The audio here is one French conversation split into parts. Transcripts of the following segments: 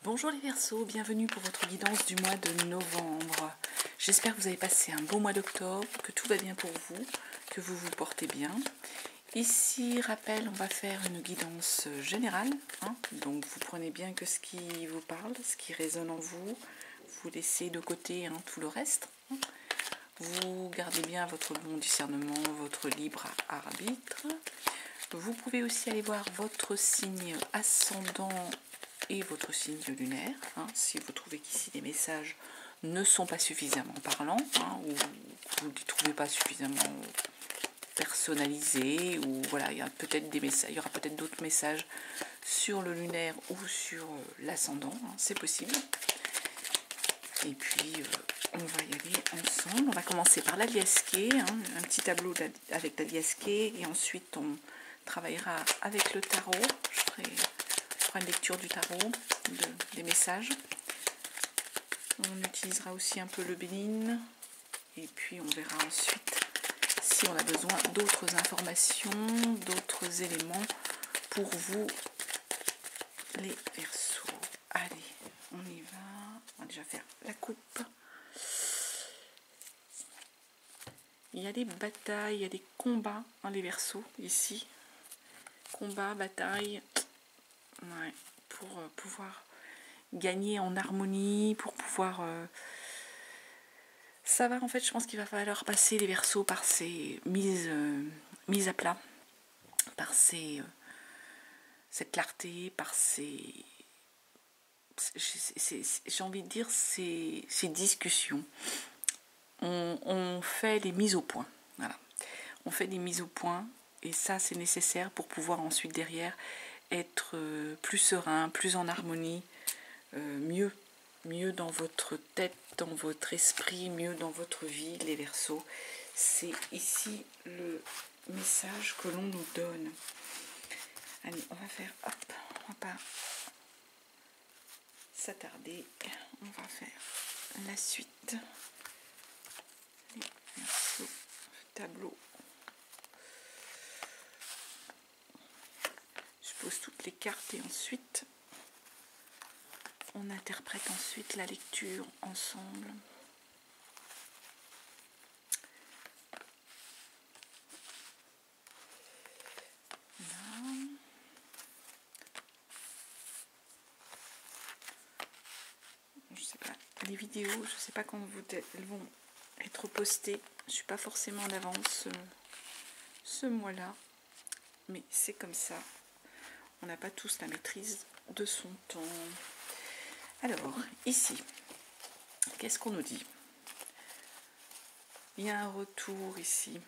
Bonjour les Verseaux, bienvenue pour votre guidance du mois de novembre. J'espère que vous avez passé un beau mois d'octobre, que tout va bien pour vous, que vous vous portez bien. Ici, rappel, on va faire une guidance générale, donc vous prenez bien que ce qui vous parle, ce qui résonne en vous, vous laissez de côté tout le reste. Vous gardez bien votre bon discernement, votre libre arbitre. Vous pouvez aussi aller voir votre signe ascendant et votre signe lunaire, si vous trouvez qu'ici les messages ne sont pas suffisamment parlants, ou que vous ne les trouvez pas suffisamment personnalisés, ou voilà, il y a peut-être des messages, il y aura peut-être d'autres messages sur le lunaire ou sur l'ascendant, c'est possible. Et puis on va y aller ensemble. On va commencer par la Diasquée, un petit tableau avec la Diasquée, et ensuite on travaillera avec le tarot. Je ferai une lecture du tarot, des messages. On utilisera aussi un peu le Bénin, et puis on verra ensuite si on a besoin d'autres informations, d'autres éléments pour vous les Verseaux. Allez, on y va. On va déjà faire la coupe. Il y a des batailles, il y a des combats, les Verseaux, ici. Combat, bataille, ouais, pour pouvoir gagner en harmonie, pour pouvoir savoir, en fait, je pense qu'il va falloir passer les Verseaux par ces mises à plat, par cette clarté, par j'ai envie de dire ces discussions. On fait les mises au point, voilà. On fait des mises au point, et ça c'est nécessaire pour pouvoir ensuite derrière être plus serein, plus en harmonie, mieux dans votre tête, dans votre esprit, mieux dans votre vie, les Verseaux. C'est ici le message que l'on nous donne. Allez, on va faire, hop, on va pas s'attarder, on va faire la suite. Les Verseaux, tableau. Je pose toutes les cartes et ensuite on interprète ensuite la lecture ensemble. Là. Je sais pas, les vidéos, je sais pas quand elles vont être postées. Je suis pas forcément en avance ce mois-là, mais c'est comme ça. On n'a pas tous la maîtrise de son temps. Alors, ici, qu'est-ce qu'on nous dit? Il y a un retour ici,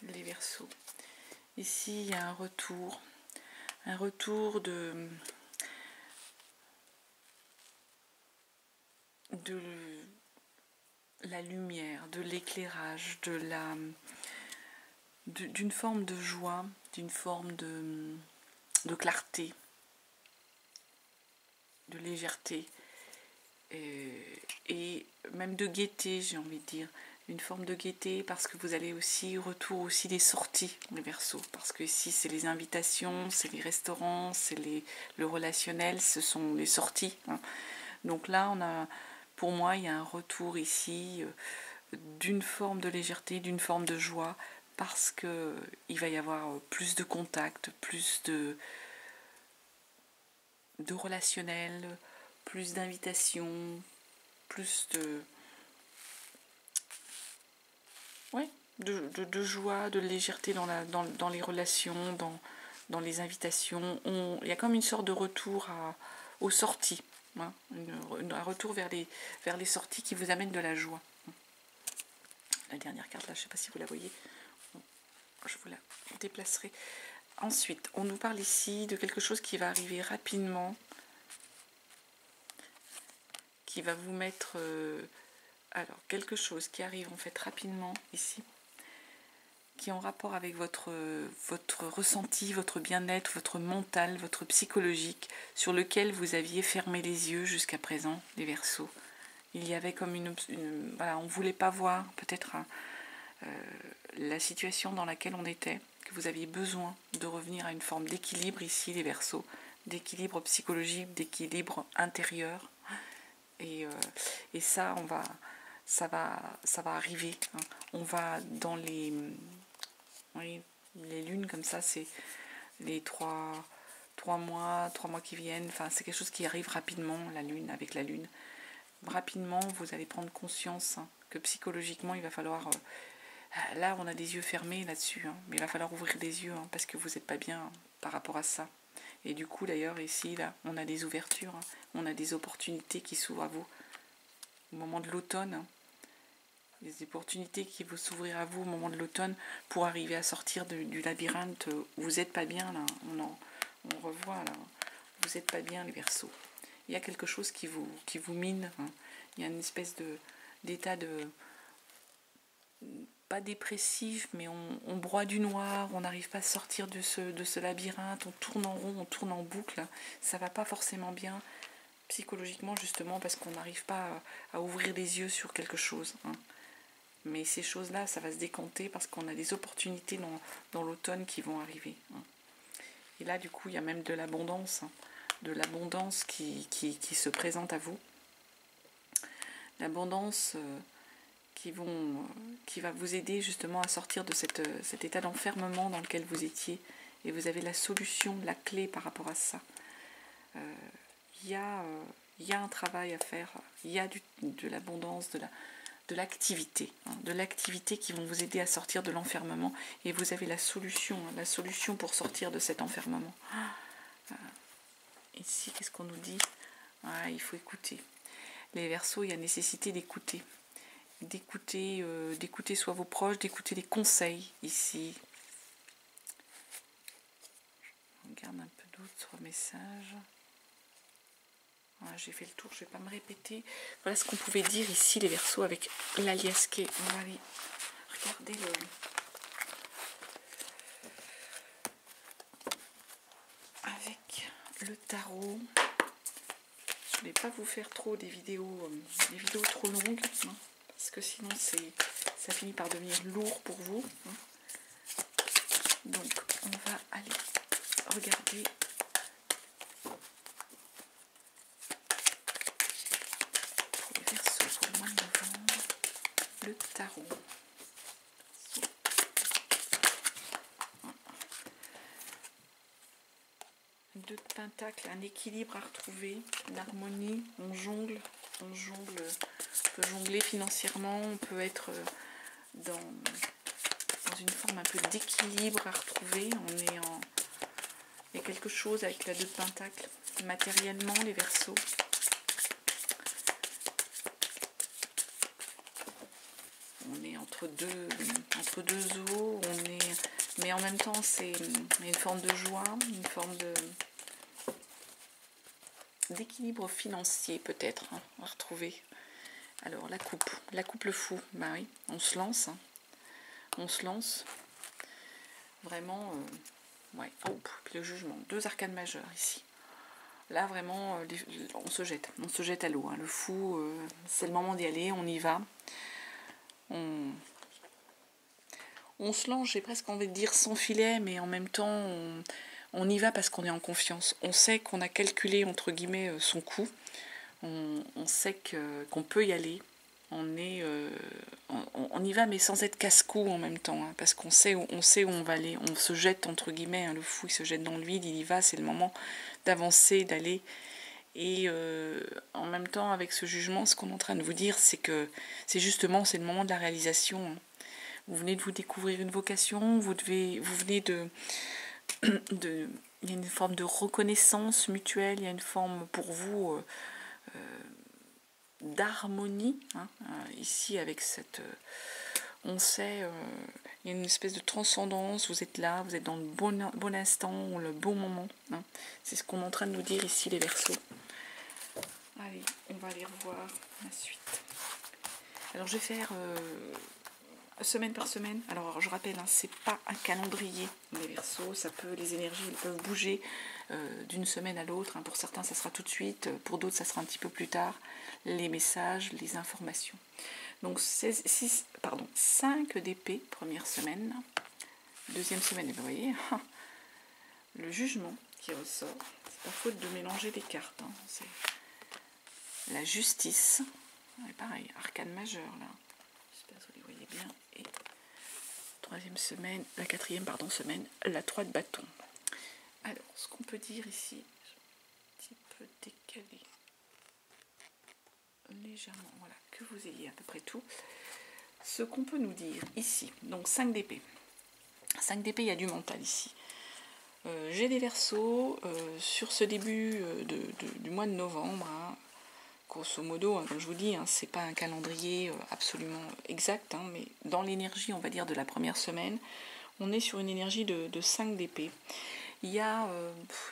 les Verseaux. Ici, il y a un retour de la lumière, de l'éclairage, d'une forme de joie, d'une forme de clarté, de légèreté, et même de gaieté, j'ai envie de dire. Une forme de gaieté, parce que vous allez aussi, retour aussi des sorties, les Verseaux, parce que ici c'est les invitations, c'est les restaurants, c'est le relationnel, ce sont les sorties. Donc là, pour moi, il y a un retour ici d'une forme de légèreté, d'une forme de joie, parce que il va y avoir plus de contact, plus de relationnel, plus d'invitations, plus de joie, de légèreté dans les relations, dans les invitations. Il y a comme une sorte de retour aux sorties, un retour vers les sorties qui vous amène de la joie. La dernière carte là, je ne sais pas si vous la voyez, je vous la déplacerai. Ensuite, on nous parle ici de quelque chose qui va arriver rapidement, qui va vous mettre... alors, quelque chose qui arrive en fait rapidement ici, qui est en rapport avec votre ressenti, votre bien-être, votre mental, votre psychologique, sur lequel vous aviez fermé les yeux jusqu'à présent, les Verseaux. Il y avait comme voilà, on ne voulait pas voir peut-être la situation dans laquelle on était, que vous aviez besoin de revenir à une forme d'équilibre ici, les Verseaux, d'équilibre psychologique, d'équilibre intérieur. Et ça, ça va arriver. Hein. On va dans les lunes comme ça, c'est les 3 mois qui viennent. Enfin, c'est quelque chose qui arrive rapidement, la lune, avec la lune. Rapidement, vous allez prendre conscience que psychologiquement, il va falloir... là, on a des yeux fermés là-dessus, mais il va falloir ouvrir les yeux parce que vous n'êtes pas bien par rapport à ça. Et du coup, d'ailleurs, ici, là, on a des ouvertures, on a des opportunités qui s'ouvrent à vous. Au moment de l'automne, des opportunités qui vont s'ouvrir à vous au moment de l'automne pour arriver à sortir du labyrinthe où vous n'êtes pas bien, là. On revoit, là. Vous n'êtes pas bien, les Verseaux. Il y a quelque chose qui vous mine. Il y a une espèce d'état de... pas dépressif, mais on broie du noir, on n'arrive pas à sortir de ce labyrinthe, on tourne en rond, on tourne en boucle. Ça va pas forcément bien psychologiquement, justement, parce qu'on n'arrive pas à ouvrir les yeux sur quelque chose. Mais ces choses-là, ça va se décanter parce qu'on a des opportunités dans l'automne qui vont arriver. Et là, du coup, il y a même de l'abondance, qui se présente à vous. L'abondance qui va vous aider justement à sortir de cet état d'enfermement dans lequel vous étiez. Et vous avez la solution, la clé par rapport à ça. Il y a un travail à faire, il y a de l'abondance, de l'activité, de l'activité qui vont vous aider à sortir de l'enfermement. Et vous avez la solution pour sortir de cet enfermement. Ici, qu'est-ce qu'on nous dit? Il faut écouter. Les Verseaux, il y a nécessité d'écouter. D'écouter soit vos proches, d'écouter les conseils ici. Je regarde un peu d'autres messages. J'ai fait le tour, je ne vais pas me répéter. Voilà ce qu'on pouvait dire ici, les Verseaux, avec l'aliasqué. On va aller regarder avec le tarot. Je ne vais pas vous faire trop des vidéos trop longues, parce que sinon ça finit par devenir lourd pour vous. Donc on va aller regarder pour les Verseaux pour le mois de novembre, le tarot. Deux de pentacles, un équilibre à retrouver, une harmonie, on jongle, on peut jongler financièrement, on peut être dans une forme un peu d'équilibre à retrouver. Il y a quelque chose avec la deux de pentacles, matériellement, les Verseaux. On est entre deux eaux, mais en même temps c'est une forme de joie, une forme d'équilibre financier peut-être à retrouver. Alors la coupe le fou, bah oui, on se lance vraiment. Ouais. Le jugement, deux arcanes majeures ici. Là vraiment on se jette à l'eau. Le fou, c'est le moment d'y aller, on y va. On se lance, j'ai presque envie de dire sans filet, mais en même temps on y va parce qu'on est en confiance. On sait qu'on a calculé entre guillemets son coût. On sait qu'on peut y aller. On y va, mais sans être casse-cou en même temps, parce qu'on sait où on va aller. On se jette entre guillemets, le fou il se jette dans le vide, il y va, c'est le moment d'avancer, d'aller. Et en même temps, avec ce jugement, ce qu'on est en train de vous dire, c'est que c'est le moment de la réalisation. Vous venez de vous découvrir une vocation, vous venez de il y a une forme de reconnaissance mutuelle, il y a une forme pour vous d'harmonie, ici avec cette... on sait, il y a une espèce de transcendance, vous êtes là, vous êtes dans le bon instant, le bon moment. C'est ce qu'on est en train de nous dire ici, les Verseaux. Allez, on va aller revoir la suite. Alors je vais faire... semaine par semaine. Alors je rappelle, c'est pas un calendrier, les Verseaux, les énergies elles peuvent bouger d'une semaine à l'autre. Pour certains ça sera tout de suite, pour d'autres ça sera un petit peu plus tard. Les messages, les informations. Donc 5 d'épée, première semaine. Deuxième semaine, vous voyez, le jugement qui ressort. pas faute de mélanger les cartes. Hein. C'est la justice. Et pareil, arcane majeur là. J'espère que vous les voyez bien. Et troisième semaine, la quatrième pardon, semaine, la 3 de bâton. Alors, ce qu'on peut dire ici, un petit peu décalé. Légèrement, voilà, que vous ayez à peu près tout. Ce qu'on peut nous dire ici, donc 5 d'épée. 5 d'épée, il y a du mental ici. J'ai des Verseaux sur ce début du mois de novembre, hein, grosso modo, hein, comme je vous dis, hein, c'est pas un calendrier absolument exact, hein, mais dans l'énergie, on va dire, de la première semaine, on est sur une énergie de 5 d'épée. Il y a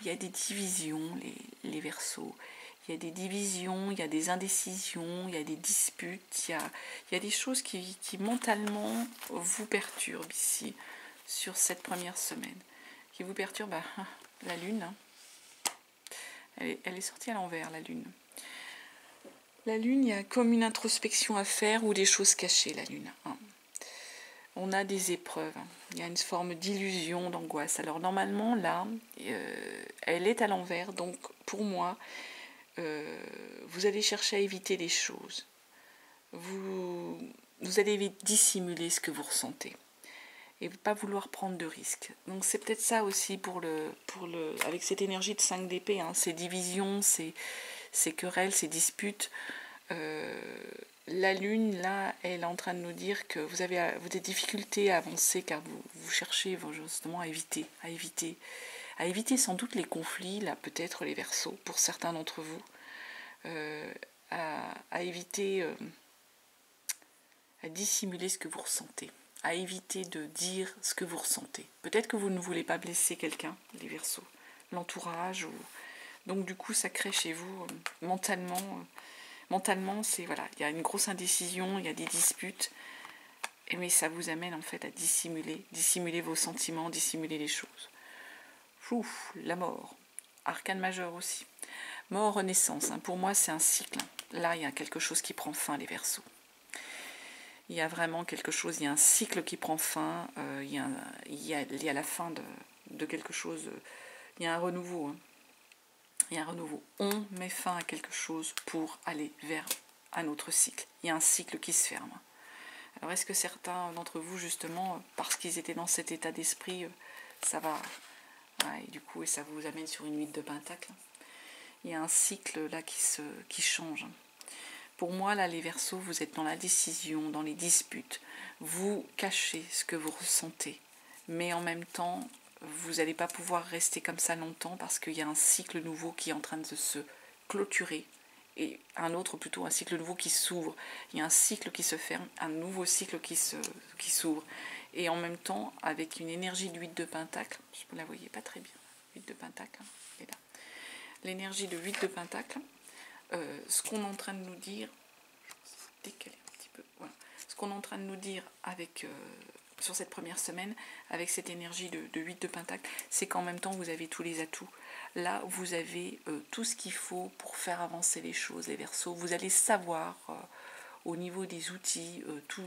des divisions, les Verseaux. Il y a des divisions, il y a des indécisions, il y a des disputes, il y a des choses qui mentalement vous perturbent ici, sur cette première semaine. Qui vous perturbent, la Lune. Hein. Elle est sortie à l'envers, la Lune. La Lune, il y a comme une introspection à faire ou des choses cachées, la Lune. Hein. On a des épreuves, il y a une forme d'illusion, d'angoisse. Alors normalement, là, elle est à l'envers, donc pour moi, vous allez chercher à éviter les choses. Vous allez dissimuler ce que vous ressentez et pas vouloir prendre de risques. Donc c'est peut-être ça aussi avec cette énergie de 5 d'épée, hein, ces divisions, ces querelles, ces disputes. La Lune, là, elle est en train de nous dire que vous avez des difficultés à avancer car vous cherchez justement à éviter sans doute les conflits, là peut-être les Verseaux pour certains d'entre vous, à éviter, à dissimuler ce que vous ressentez, à éviter de dire ce que vous ressentez. Peut-être que vous ne voulez pas blesser quelqu'un, les Verseaux, l'entourage, donc du coup ça crée chez vous mentalement, c'est voilà, il y a une grosse indécision, il y a des disputes, mais ça vous amène en fait à dissimuler vos sentiments, dissimuler les choses. La mort, arcane majeur aussi. Mort, renaissance, hein. Pour moi c'est un cycle. Là il y a quelque chose qui prend fin, les Verseaux. Il y a vraiment quelque chose, il y a un cycle qui prend fin, il y a la fin de quelque chose, il y a un renouveau. Hein. Il y a un renouveau. On met fin à quelque chose pour aller vers un autre cycle. Il y a un cycle qui se ferme. Alors est-ce que certains d'entre vous, justement, parce qu'ils étaient dans cet état d'esprit, ça va, et du coup, et ça vous amène sur une 8 de pentacle. Il y a un cycle là qui change. Pour moi, là, les Verseaux, vous êtes dans la décision, dans les disputes. Vous cachez ce que vous ressentez. Mais en même temps, vous n'allez pas pouvoir rester comme ça longtemps parce qu'il y a un cycle nouveau qui est en train de se clôturer et un autre plutôt, un cycle nouveau qui s'ouvre. Il y a un cycle qui se ferme, un nouveau cycle qui s'ouvre. Et en même temps, avec une énergie de 8 de pentacle, je ne la voyais pas très bien, 8 de pentacle, et là. L'énergie de 8 de pentacle, ce qu'on est en train de nous dire, décaler un petit peu, voilà. Ce qu'on est en train de nous dire avec... sur cette première semaine, avec cette énergie de 8 de pentacle, c'est qu'en même temps, vous avez tous les atouts. Là, vous avez tout ce qu'il faut pour faire avancer les choses, les Verseaux. Vous allez savoir, au niveau des outils, tout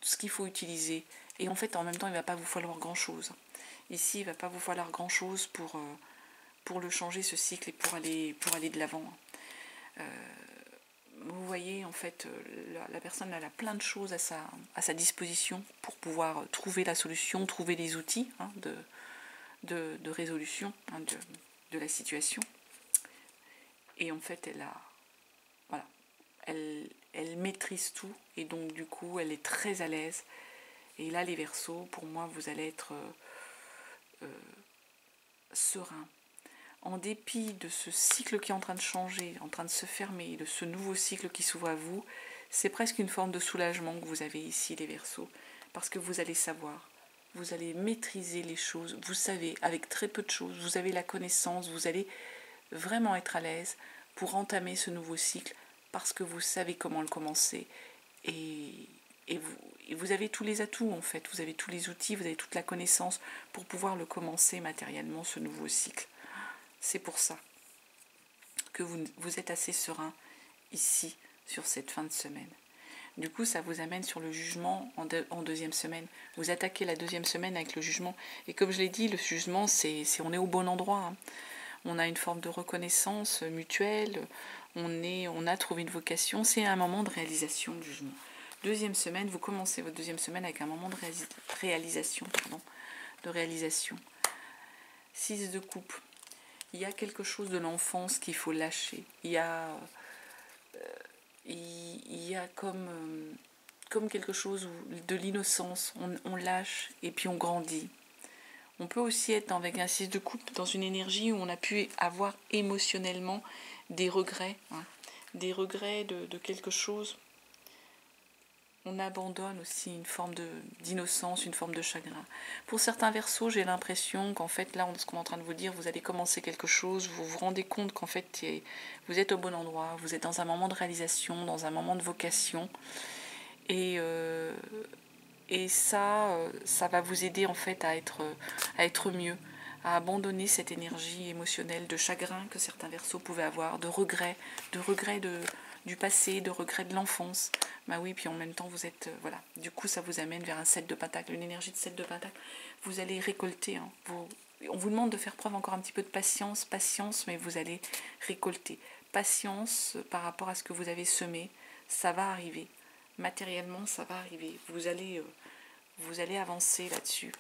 ce qu'il faut utiliser. Et en fait, en même temps, il ne va pas vous falloir grand-chose. Ici, il ne va pas vous falloir grand-chose pour le changer, ce cycle, et pour aller de l'avant. Vous voyez, en fait, la personne elle a plein de choses à sa disposition pour pouvoir trouver la solution, trouver les outils, hein, de résolution, hein, de la situation. Et en fait, elle maîtrise tout, et donc du coup, elle est très à l'aise. Et là, les Verseaux, pour moi, vous allez être serein. En dépit de ce cycle qui est en train de changer, en train de se fermer, de ce nouveau cycle qui s'ouvre à vous, c'est presque une forme de soulagement que vous avez ici, les Verseaux, parce que vous allez savoir, vous allez maîtriser les choses, vous savez, avec très peu de choses, vous avez la connaissance, vous allez vraiment être à l'aise pour entamer ce nouveau cycle, parce que vous savez comment le commencer, et vous avez tous les atouts en fait, vous avez tous les outils, vous avez toute la connaissance pour pouvoir le commencer matériellement, ce nouveau cycle. C'est pour ça que vous êtes assez serein ici, sur cette fin de semaine. Du coup, ça vous amène sur le jugement en deuxième semaine. Vous attaquez la deuxième semaine avec le jugement. Et comme je l'ai dit, le jugement, on est au bon endroit. Hein. on a une forme de reconnaissance mutuelle, on a trouvé une vocation, c'est un moment de réalisation du jugement. Deuxième semaine, vous commencez votre deuxième semaine avec un moment de réalisation, de réalisation. 6 de coupe, il y a quelque chose de l'enfance qu'il faut lâcher, il y a comme quelque chose de l'innocence, on lâche et puis on grandit. On peut aussi être avec un 6 de coupe dans une énergie où on a pu avoir émotionnellement des regrets, des regrets de quelque chose. On abandonne aussi une forme d'innocence, une forme de chagrin. Pour certains Verseaux, j'ai l'impression qu'en fait, là, ce qu'on est en train de vous dire, vous allez commencer quelque chose, vous vous rendez compte qu'en fait, vous êtes au bon endroit, vous êtes dans un moment de réalisation, dans un moment de vocation. Et ça va vous aider en fait à être mieux, à abandonner cette énergie émotionnelle de chagrin que certains Verseaux pouvaient avoir, de regret du passé, de regret de l'enfance. Bah oui, puis en même temps, vous êtes... voilà. Du coup, ça vous amène vers un 7 de pentacle, une énergie de 7 de pentacle. Vous allez récolter. On vous demande de faire preuve encore un petit peu de patience, mais vous allez récolter. Patience par rapport à ce que vous avez semé, ça va arriver. Matériellement, ça va arriver. Vous allez avancer là-dessus.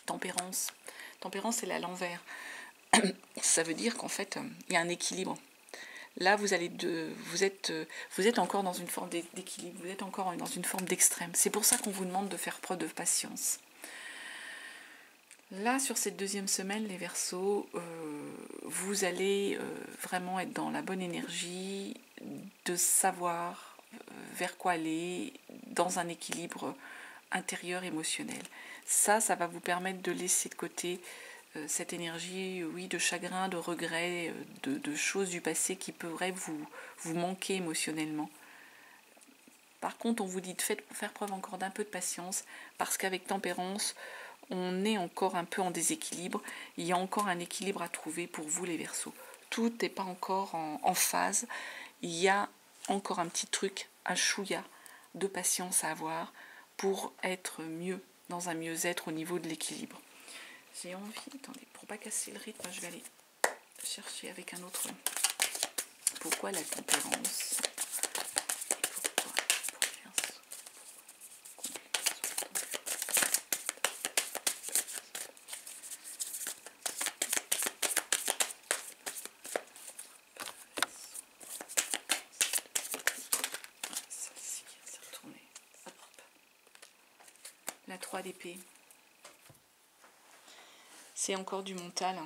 Tempérance. Tempérance, c'est à l'envers. Ça veut dire qu'en fait, il y a un équilibre. Là, vous êtes encore dans une forme d'équilibre, vous êtes encore dans une forme d'extrême. C'est pour ça qu'on vous demande de faire preuve de patience. Là, sur cette deuxième semaine, les Verseaux, vous allez vraiment être dans la bonne énergie, de savoir vers quoi aller, dans un équilibre intérieur émotionnel. Ça va vous permettre de laisser de côté cette énergie, oui, de chagrin, de regret, de choses du passé qui pourraient vous manquer émotionnellement. Par contre, on vous dit de faire preuve encore d'un peu de patience, parce qu'avec tempérance, on est encore un peu en déséquilibre. Il y a encore un équilibre à trouver pour vous, les Verseaux. Tout n'est pas encore en phase. Il y a encore un petit truc, un chouïa de patience à avoir pour être mieux, dans un mieux-être au niveau de l'équilibre. J'ai envie, attendez, pour pas casser le rythme, je vais aller chercher avec un autre. Pourquoi la tempérance? Celle-ci, c'est retourné. Hop. La 3 d'épée. C'est encore du mental.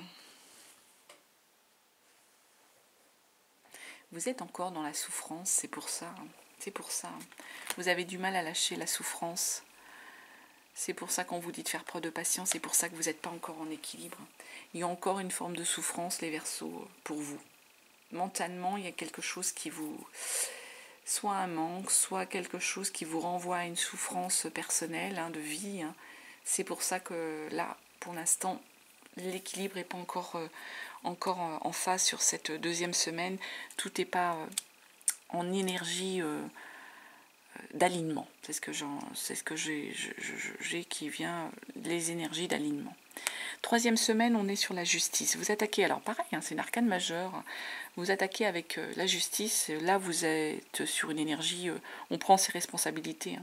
Vous êtes encore dans la souffrance, c'est pour ça. C'est pour ça. Vous avez du mal à lâcher la souffrance. C'est pour ça qu'on vous dit de faire preuve de patience. C'est pour ça que vous n'êtes pas encore en équilibre. Il y a encore une forme de souffrance, les Verseaux, pour vous. Mentalement, il y a quelque chose qui vous... soit un manque, soit quelque chose qui vous renvoie à une souffrance personnelle, de vie. C'est pour ça que là, pour l'instant, l'équilibre n'est pas encore en phase sur cette deuxième semaine. Tout n'est pas en énergie d'alignement. C'est ce que j'ai qui vient, les énergies d'alignement. Troisième semaine, on est sur la justice. Vous attaquez, alors pareil, c'est une arcane majeure. Vous attaquez avec la justice. Là, vous êtes sur une énergie, on prend ses responsabilités.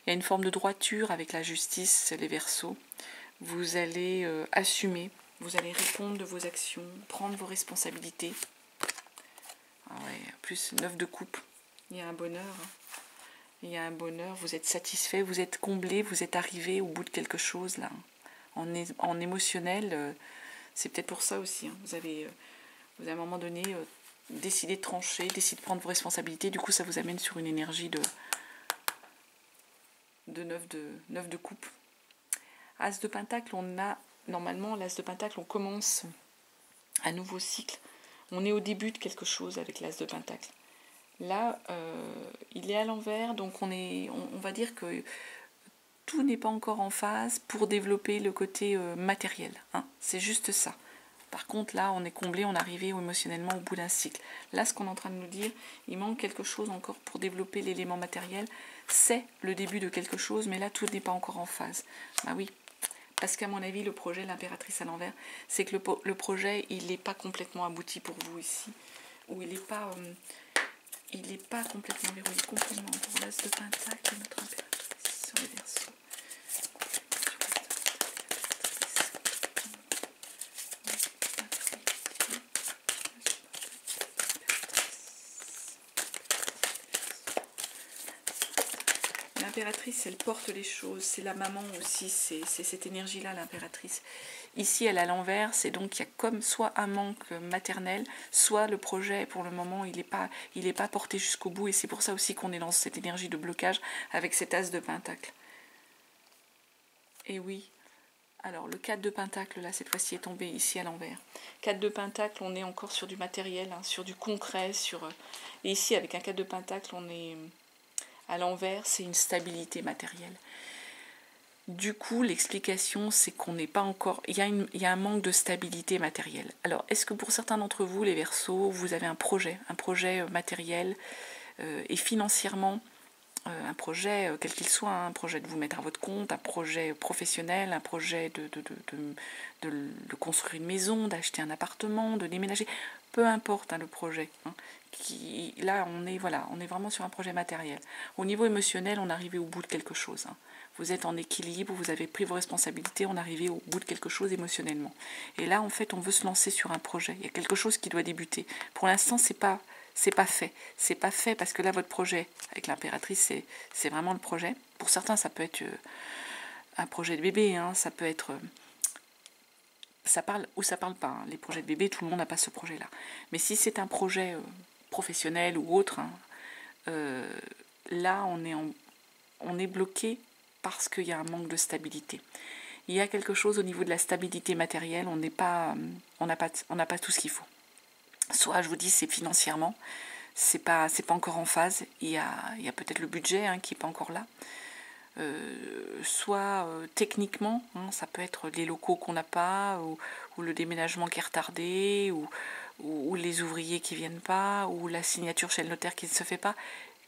Il y a une forme de droiture avec la justice, les Verseaux. Vous allez assumer, vous allez répondre de vos actions, prendre vos responsabilités. Ah ouais, plus 9 de coupe, il y a un bonheur. Il y a un bonheur, vous êtes satisfait, vous êtes comblé, vous êtes arrivé au bout de quelque chose là. En émotionnel, c'est peut-être pour ça aussi. Vous avez à un moment donné décidé de trancher, décidé de prendre vos responsabilités. Du coup, ça vous amène sur une énergie de 9 de coupe. As de Pentacle, on a normalement l'As de Pentacle, on commence un nouveau cycle. On est au début de quelque chose avec l'As de Pentacle. Là, il est à l'envers, donc on va dire que tout n'est pas encore en phase pour développer le côté matériel. C'est juste ça. Par contre, là, on est comblé, on est arrivé émotionnellement au bout d'un cycle. Là, ce qu'on est en train de nous dire, il manque quelque chose encore pour développer l'élément matériel. C'est le début de quelque chose, mais là, tout n'est pas encore en phase. Bah oui, Parce qu'à mon avis, le projet, l'impératrice à l'envers, c'est que le projet, il n'est pas complètement abouti pour vous ici. Ou il n'est pas complètement verrouillé, complètement pour l'as de pentacle et notre impératrice sur les Verseaux. L'impératrice, elle porte les choses, c'est la maman aussi, c'est cette énergie-là, l'impératrice. Ici, elle est à l'envers, c'est donc il y a comme soit un manque maternel, soit le projet, pour le moment, il n'est pas porté jusqu'au bout, et c'est pour ça aussi qu'on est dans cette énergie de blocage avec cet as de pentacle. Et oui, alors le 4 de pentacle, là, cette fois-ci, est tombé ici à l'envers. 4 de pentacle, on est encore sur du matériel, hein, sur du concret, et ici, avec un 4 de pentacle, on est à l'envers, c'est une stabilité matérielle. Du coup, l'explication, c'est qu'on n'est pas encore... Il y a un manque de stabilité matérielle. Alors, est-ce que pour certains d'entre vous, les Verseaux, vous avez un projet matériel et financièrement, un projet, quel qu'il soit, un projet de vous mettre à votre compte, un projet professionnel, un projet de construire une maison, d'acheter un appartement, de déménager, peu importe le projet. Là, on est vraiment sur un projet matériel. Au niveau émotionnel, on est arrivé au bout de quelque chose. Vous êtes en équilibre, vous avez pris vos responsabilités, on est arrivé au bout de quelque chose émotionnellement. Et là, en fait, on veut se lancer sur un projet. Il y a quelque chose qui doit débuter. Pour l'instant, c'est pas fait. C'est pas fait parce que là, votre projet, avec l'impératrice, c'est vraiment le projet. Pour certains, ça peut être un projet de bébé, ça peut être... ça parle ou ça parle pas. Les projets de bébé, tout le monde n'a pas ce projet-là. Mais si c'est un projet professionnel ou autre, là, on est bloqué parce qu'il y a un manque de stabilité. Il y a quelque chose au niveau de la stabilité matérielle, on n'a pas tout ce qu'il faut. Soit, je vous dis, c'est financièrement, c'est pas encore en phase, il y a peut-être le budget qui n'est pas encore là. Soit techniquement, ça peut être les locaux qu'on n'a pas, ou le déménagement qui est retardé, ou les ouvriers qui ne viennent pas, ou la signature chez le notaire qui ne se fait pas.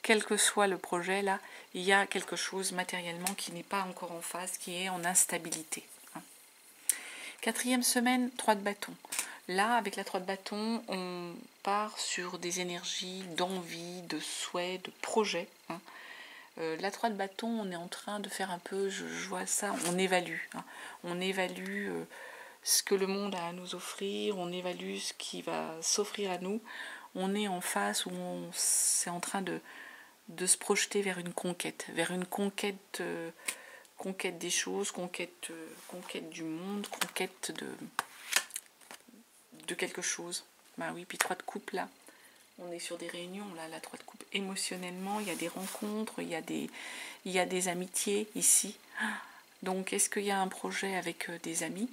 Quel que soit le projet, là, il y a quelque chose matériellement qui n'est pas encore en phase, qui est en instabilité. 4e semaine, 3 de bâton. Là, avec la 3 de bâton, on part sur des énergies d'envie, de souhait, de projet. La 3 de bâton, on est en train de faire un peu, je vois ça, on évalue. On évalue ce que le monde a à nous offrir, on évalue ce qui va s'offrir à nous. On est en phase où c'est en train de se projeter vers une conquête des choses, conquête du monde, conquête de quelque chose. Bah oui, puis 3 de coupe là, on est sur des réunions là, la 3 de coupe émotionnellement, il y a des rencontres, il y a des amitiés ici. Donc est-ce qu'il y a un projet avec des amis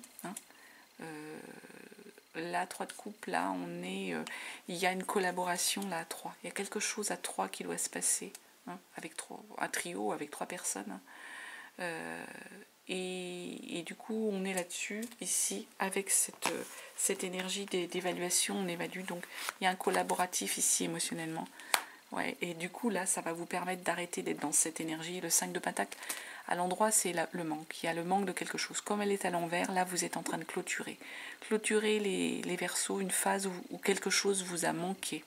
la 3 de coupe là, il y a une collaboration là à 3. Il y a quelque chose à 3 qui doit se passer, avec un trio, avec 3 personnes. Et du coup, on est là-dessus, ici, avec cette énergie d'évaluation, on évalue. Donc, il y a un collaboratif ici, émotionnellement. Ouais, et du coup, là, ça va vous permettre d'arrêter d'être dans cette énergie. Le 5 de pentacle, à l'endroit, c'est le manque. Il y a le manque de quelque chose. Comme elle est à l'envers, là, vous êtes en train de clôturer. Clôturer les Verseaux, une phase où quelque chose vous a manqué.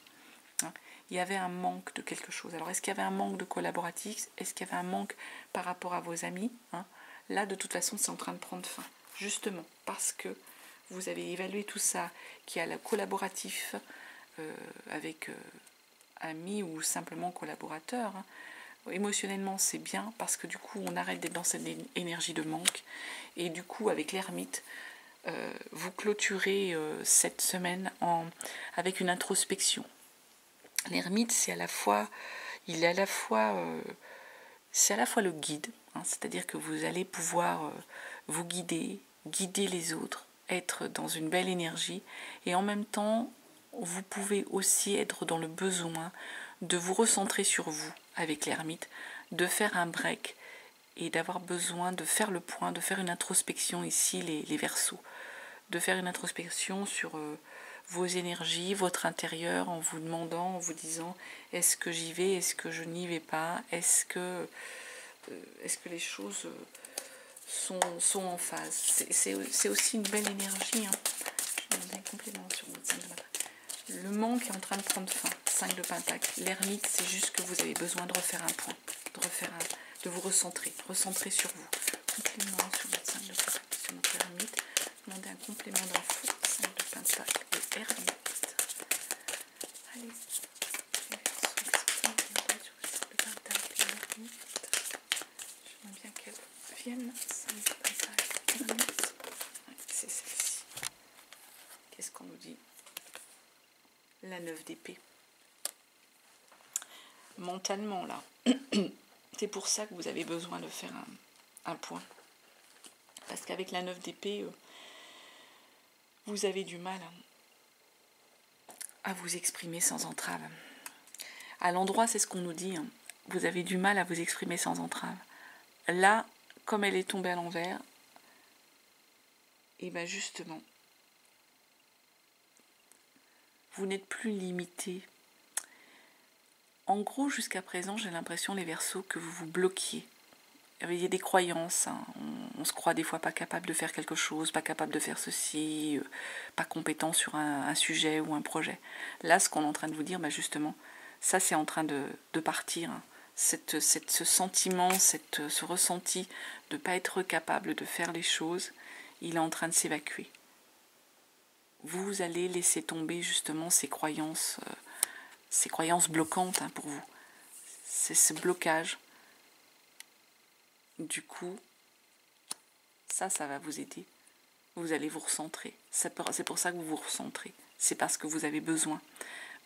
Il y avait un manque de quelque chose. Alors, est-ce qu'il y avait un manque de collaboratif? Est-ce qu'il y avait un manque par rapport à vos amis? Là, de toute façon, c'est en train de prendre fin. Justement, parce que vous avez évalué tout ça, qu'il y a le collaboratif avec amis ou simplement collaborateurs. Émotionnellement, c'est bien parce que du coup, on arrête d'être dans cette énergie de manque. Et du coup, avec l'ermite, vous clôturez cette semaine avec une introspection. L'ermite, c'est à la fois le guide, c'est-à-dire que vous allez pouvoir vous guider les autres, être dans une belle énergie, et en même temps, vous pouvez aussi être dans le besoin de vous recentrer sur vous avec l'ermite, de faire un break et d'avoir besoin de faire le point, de faire une introspection ici, les Verseaux, de faire une introspection sur vos énergies, votre intérieur, en vous demandant, en vous disant, est-ce que j'y vais, est-ce que je n'y vais pas, est-ce que les choses sont en phase. C'est aussi une belle énergie. Hein. Je vais demander un complément sur votre 5 de pentacle. Le manque est en train de prendre fin. 5 de pentacle. L'ermite, c'est juste que vous avez besoin de refaire un point, de vous recentrer sur vous. Complément sur votre 5 de pentacle, sur notre ermite. Demandez un complément d'info. 5 de pentacle et ermite. Allez. J'aimerais bien qu'elle vienne. 5 de pentacle, ermite. C'est celle-ci. Qu'est-ce qu'on nous dit? La 9 d'épée. Mentalement, là, c'est pour ça que vous avez besoin de faire un point. Parce qu'avec la 9 d'épée, vous avez du mal à vous exprimer sans entrave. À l'endroit, c'est ce qu'on nous dit. Hein. Vous avez du mal à vous exprimer sans entrave. Là, comme elle est tombée à l'envers, et bien justement, vous n'êtes plus limité. En gros, jusqu'à présent, j'ai l'impression, les Verseaux, que vous vous bloquiez. Il y a des croyances. Hein. On se croit des fois pas capable de faire quelque chose, pas capable de faire ceci, pas compétent sur un sujet ou un projet. Là, ce qu'on est en train de vous dire, ben justement, ça c'est en train de partir. Hein. Ce sentiment, ce ressenti de ne pas être capable de faire les choses, il est en train de s'évacuer. Vous allez laisser tomber justement ces croyances bloquantes hein, pour vous. C'est ce blocage. Du coup, ça va vous aider. Vous allez vous recentrer. C'est pour ça que vous vous recentrez. C'est parce que vous avez besoin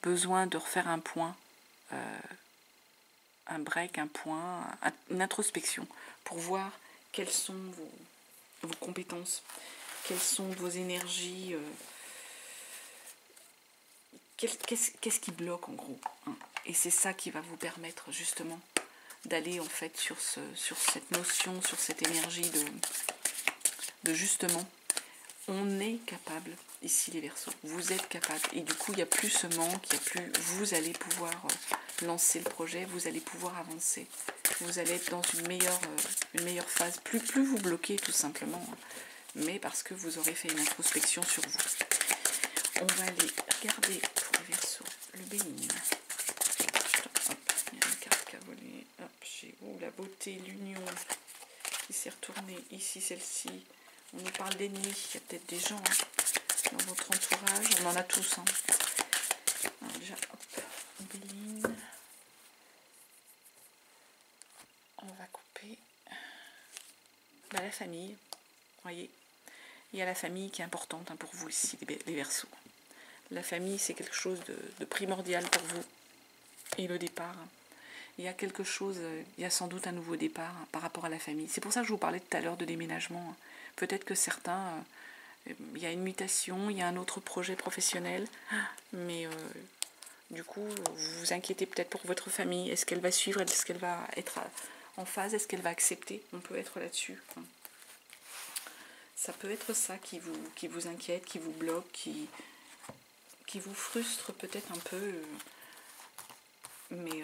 de refaire un point, un break, un point, une introspection pour voir quelles sont vos compétences, quelles sont vos énergies, qu'est-ce qui bloque en gros. Hein. Et c'est ça qui va vous permettre justement d'aller en fait sur cette notion, sur cette énergie de justement, on est capable, ici les Verseaux, vous êtes capable, et du coup il n'y a plus ce manque, vous allez pouvoir lancer le projet, vous allez pouvoir avancer, vous allez être dans une meilleure phase, plus vous bloquez tout simplement, mais parce que vous aurez fait une introspection sur vous. On va aller regarder pour les Verseaux, le bénin. J'ai la beauté, l'union qui s'est retournée. Ici, celle-ci. On nous parle d'ennemis. Il y a peut-être des gens hein, dans votre entourage. On en a tous. Hein. Alors, déjà, hop, Béline. On va couper. Bah, la famille. Vous voyez, il y a la famille qui est importante hein, pour vous ici, les Verseaux. La famille, c'est quelque chose de primordial pour vous. Et le départ. Il y a quelque chose, il y a sans doute un nouveau départ hein, par rapport à la famille. C'est pour ça que je vous parlais tout à l'heure de déménagement. Hein. Peut-être que certains, il y a une mutation, il y a un autre projet professionnel, mais du coup, vous vous inquiétez peut-être pour votre famille. Est-ce qu'elle va suivre? Est-ce qu'elle va être en phase? Est-ce qu'elle va accepter? On peut être là-dessus. Hein. Ça peut être ça qui vous inquiète, qui vous bloque, qui vous frustre peut-être un peu, mais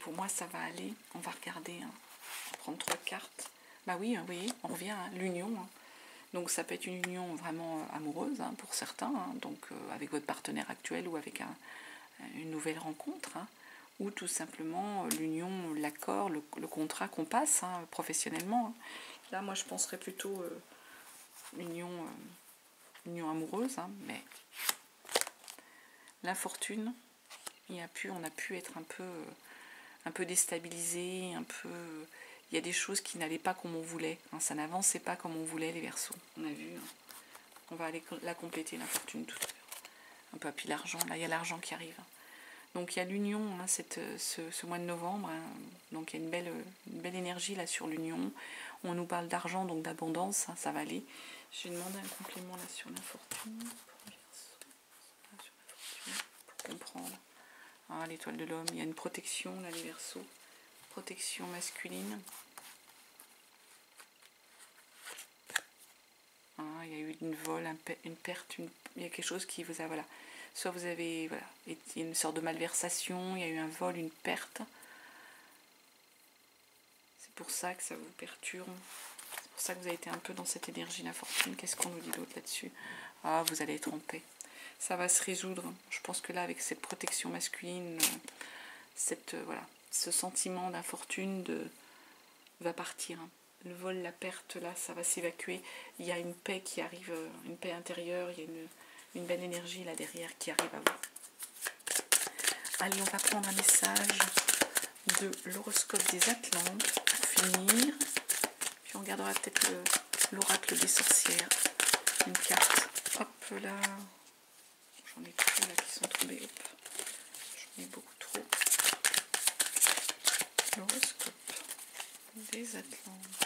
pour moi ça va aller. On va regarder, hein. On va prendre 3 cartes. Bah oui, vous voyez, on revient à l'union. Hein. Donc ça peut être une union vraiment amoureuse hein, pour certains, hein, donc avec votre partenaire actuel ou avec une nouvelle rencontre, hein, ou tout simplement l'union, l'accord, le contrat qu'on passe hein, professionnellement. Hein. Là, moi je penserais plutôt union amoureuse, hein, mais l'infortune, on a pu être un peu déstabilisé, il y a des choses qui n'allaient pas comme on voulait, hein, ça n'avançait pas comme on voulait les Verseaux, on a vu, hein. On va aller la compléter l'infortune tout à l'heure, un peu, puis l'argent, là il y a l'argent qui arrive, donc il y a l'union, hein, ce mois de novembre, hein, donc il y a une belle énergie là sur l'union, on nous parle d'argent, donc d'abondance, hein, ça va aller. Je vais demander un complément là sur l'infortune, pour comprendre. Ah, l'étoile de l'homme, il y a une protection là les Verseaux, protection masculine. Ah, il y a eu une vol, une perte, il y a quelque chose qui vous a, voilà, soit vous avez, voilà, il y a une sorte de malversation, il y a eu un vol, une perte. C'est pour ça que ça vous perturbe, c'est pour ça que vous avez été un peu dans cette énergie de la fortune. Qu'est-ce qu'on nous dit d'autre là-dessus? Ah, vous allez être en paix. Ça va se résoudre. Je pense que là, avec cette protection masculine, voilà, ce sentiment d'infortune va partir. Le vol, la perte, là, ça va s'évacuer. Il y a une paix qui arrive, une paix intérieure. Il y a une belle énergie là derrière qui arrive à vous. Allez, on va prendre un message de l'horoscope des Atlantes pour finir. Puis on regardera peut-être l'oracle des sorcières. Une carte. Hop là. J'en ai trop là qui sont tombés. Hop. J'en ai beaucoup trop. L'horoscope des Atlantes.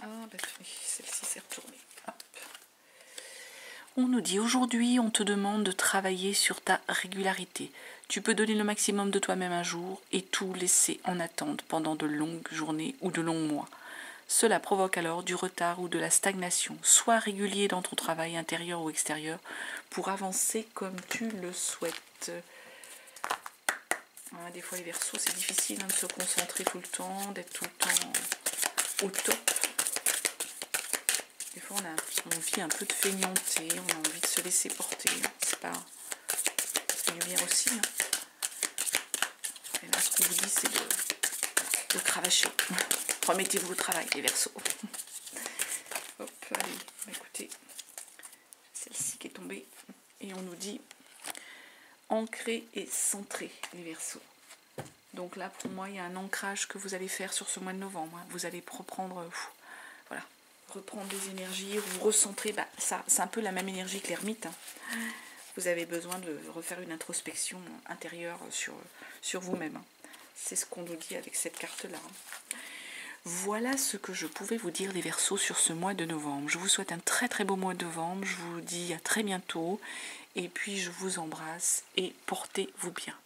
Ah bah oui, celle-ci s'est retournée. Hop. On nous dit aujourd'hui, on te demande de travailler sur ta régularité. Tu peux donner le maximum de toi-même un jour et tout laisser en attente pendant de longues journées ou de longs mois. Cela provoque alors du retard ou de la stagnation. Sois régulier dans ton travail intérieur ou extérieur pour avancer comme tu le souhaites. Des fois les Verseaux, c'est difficile de se concentrer tout le temps, d'être tout le temps au top. Des fois on a envie un peu de feignanter, on a envie de se laisser porter. C'est du bien aussi. Et là, ce qu'on vous dit, c'est de cravacher. Remettez-vous au travail, les Verseaux. Hop, allez, bah écoutez, celle-ci qui est tombée. Et on nous dit ancré et centré, les Verseaux. Donc là, pour moi, il y a un ancrage que vous allez faire sur ce mois de novembre. Vous allez reprendre, voilà, reprendre des énergies, vous recentrer. Bah, ça, c'est un peu la même énergie que l'ermite. Vous avez besoin de refaire une introspection intérieure sur vous-même. C'est ce qu'on nous dit avec cette carte-là. Voilà ce que je pouvais vous dire, les Verseaux, sur ce mois de novembre. Je vous souhaite un très très beau mois de novembre. Je vous dis à très bientôt. Et puis je vous embrasse et portez-vous bien.